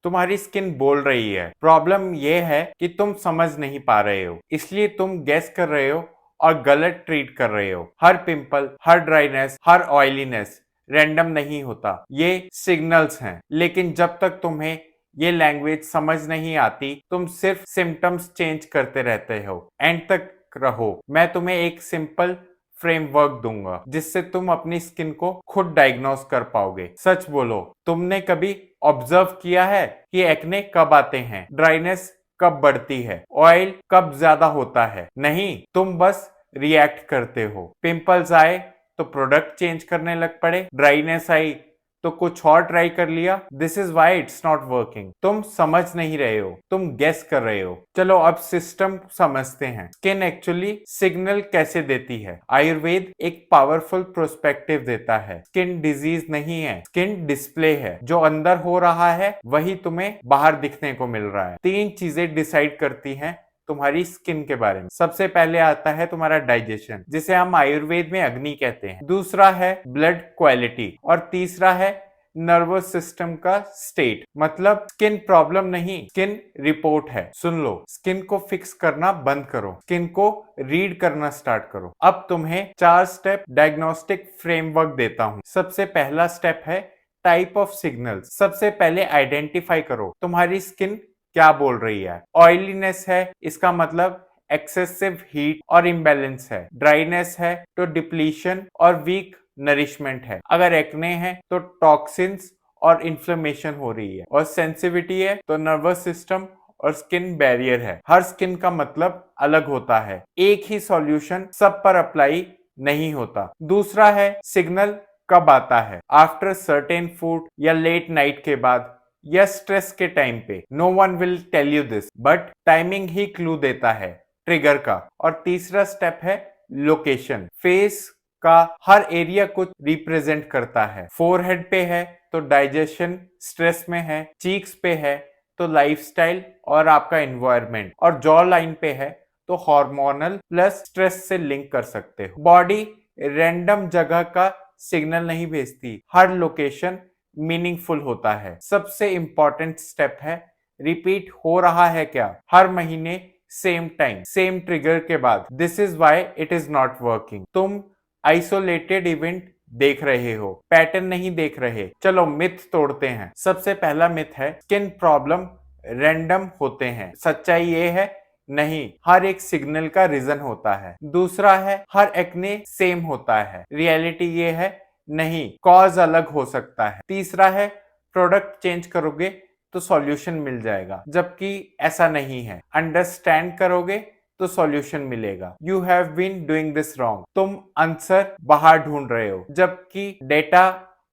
तुम्हारी स्किन बोल रही है। प्रॉब्लम ये है कि तुम समझ नहीं पा रहे हो, इसलिए तुम गेस कर रहे हो और गलत ट्रीट कर रहे हो। हर पिंपल, हर ड्राइनेस, हर ऑयलीनेस रैंडम नहीं होता, ये सिग्नल्स हैं। लेकिन जब तक तुम्हें ये लैंग्वेज समझ नहीं आती, तुम सिर्फ सिम्टम्स चेंज करते रहते हो। एंड तक रहो, मैं तुम्हें एक सिंपल फ्रेमवर्क दूंगा जिससे तुम अपनी स्किन को खुद डायग्नोस कर पाओगे। सच बोलो, तुमने कभी ऑब्जर्व किया है कि एक्ने कब आते हैं, ड्राइनेस कब बढ़ती है, ऑयल कब ज्यादा होता है? नहीं, तुम बस रिएक्ट करते हो। पिंपल्स आए तो प्रोडक्ट चेंज करने लग पड़े, ड्राइनेस आई तो कुछ और ट्राई कर लिया। This is why it's not working. तुम समझ नहीं रहे हो, तुम गेस कर रहे हो। चलो अब सिस्टम समझते हैं। स्किन एक्चुअली सिग्नल कैसे देती है? आयुर्वेद एक पावरफुल प्रोस्पेक्टिव देता है। स्किन डिजीज नहीं है, स्किन डिस्प्ले है। जो अंदर हो रहा है वही तुम्हें बाहर दिखने को मिल रहा है। तीन चीजें डिसाइड करती हैं तुम्हारी स्किन के बारे में। सबसे पहले आता है तुम्हारा डाइजेशन, जिसे हम आयुर्वेद में अग्नि कहते हैं। दूसरा है ब्लड क्वालिटी और तीसरा है नर्वस सिस्टम का स्टेट। मतलब स्किन प्रॉब्लम नहीं, स्किन रिपोर्ट है। सुन लो, स्किन को फिक्स करना बंद करो, स्किन को रीड करना स्टार्ट करो। अब तुम्हें 4 स्टेप डायग्नोस्टिक फ्रेमवर्क देता हूं। सबसे पहला स्टेप है टाइप ऑफ सिग्नल्स। सबसे पहले आइडेंटिफाई करो तुम्हारी स्किन क्या बोल रही है। ऑयलीनेस है, इसका मतलब एक्सेसिव हीट और इम्बैलेंस है। ड्राइनेस है तो डिप्लीशन और वीक नरिशमेंट है। अगर एक्ने है तो टॉक्सिन्स और इन्फ्लेमेशन हो रही है। और सेंसिटिविटी है तो नर्वस सिस्टम और स्किन बैरियर है। हर स्किन का मतलब अलग होता है, एक ही सॉल्यूशन सब पर अप्लाई नहीं होता। दूसरा है सिग्नल कब आता है? आफ्टर सर्टेन फूड या लेट नाइट के बाद या स्ट्रेस के टाइम पे। No one will tell you this, but timing ही क्लू देता है ट्रिगर का। और तीसरा स्टेप है लोकेशन। फेस का हर एरिया कुछ रिप्रेजेंट करता है। फोरहेड पे है तो डाइजेशन स्ट्रेस में है, चीक्स पे है तो लाइफस्टाइल और आपका एनवायरनमेंट, और जॉ लाइन पे है तो हार्मोनल प्लस स्ट्रेस से लिंक कर सकते हो। बॉडी रैंडम जगह का सिग्नल नहीं भेजती, हर लोकेशन मीनिंगफुल होता है। सबसे इंपॉर्टेंट स्टेप है रिपीट हो रहा है क्या? हर महीने सेम टाइम सेम ट्रिगर के बाद। This is why it is not working. तुम आइसोलेटेड इवेंट देख रहे हो, पैटर्न नहीं देख रहे। चलो मिथ तोड़ते हैं। सबसे पहला मिथ है स्किन प्रॉब्लम रैंडम होते हैं। सच्चाई ये है नहीं, हर एक सिग्नल का रीजन होता है। दूसरा है हर एक्ने सेम होता है। रियलिटी ये है नहीं, कॉज अलग हो सकता है। तीसरा है प्रोडक्ट चेंज करोगे तो सॉल्यूशन मिल जाएगा, जबकि ऐसा नहीं है। अंडरस्टैंड करोगे तो सॉल्यूशन मिलेगा। You have been doing this wrong. तुम आंसर बाहर ढूंढ रहे हो, जबकि डेटा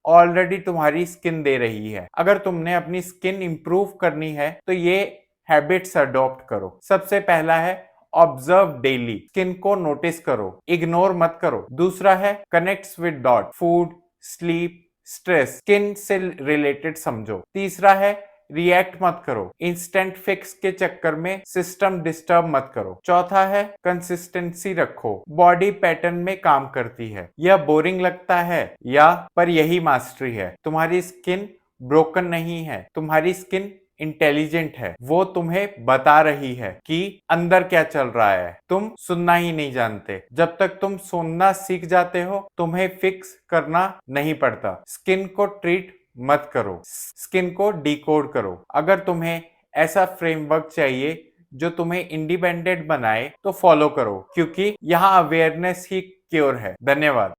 ऑलरेडी तुम्हारी स्किन दे रही है। अगर तुमने अपनी स्किन इंप्रूव करनी है तो ये हैबिट्स अडॉप्ट करो। सबसे पहला है ऑब्जर्व डेली। स्किन को नोटिस करो, इग्नोर मत करो। दूसरा है connects with dot, food, sleep, stress, skin से रिलेटेड समझो। तीसरा है रिएक्ट मत करो, इंस्टेंट फिक्स के चक्कर में सिस्टम डिस्टर्ब मत करो। चौथा है कंसिस्टेंसी रखो, बॉडी पैटर्न में काम करती है। यह बोरिंग लगता है या पर यही मास्टरी है। तुम्हारी स्किन ब्रोकन नहीं है, तुम्हारी स्किन इंटेलिजेंट है। वो तुम्हें बता रही है कि अंदर क्या चल रहा है, तुम सुनना ही नहीं जानते। जब तक तुम सुनना सीख जाते हो तुम्हें फिक्स करना नहीं पड़ता। स्किन को ट्रीट मत करो, स्किन को डिकोड करो। अगर तुम्हें ऐसा फ्रेमवर्क चाहिए जो तुम्हें इंडिपेंडेंट बनाए तो फॉलो करो, क्योंकि यहाँ अवेयरनेस ही क्योर है। धन्यवाद।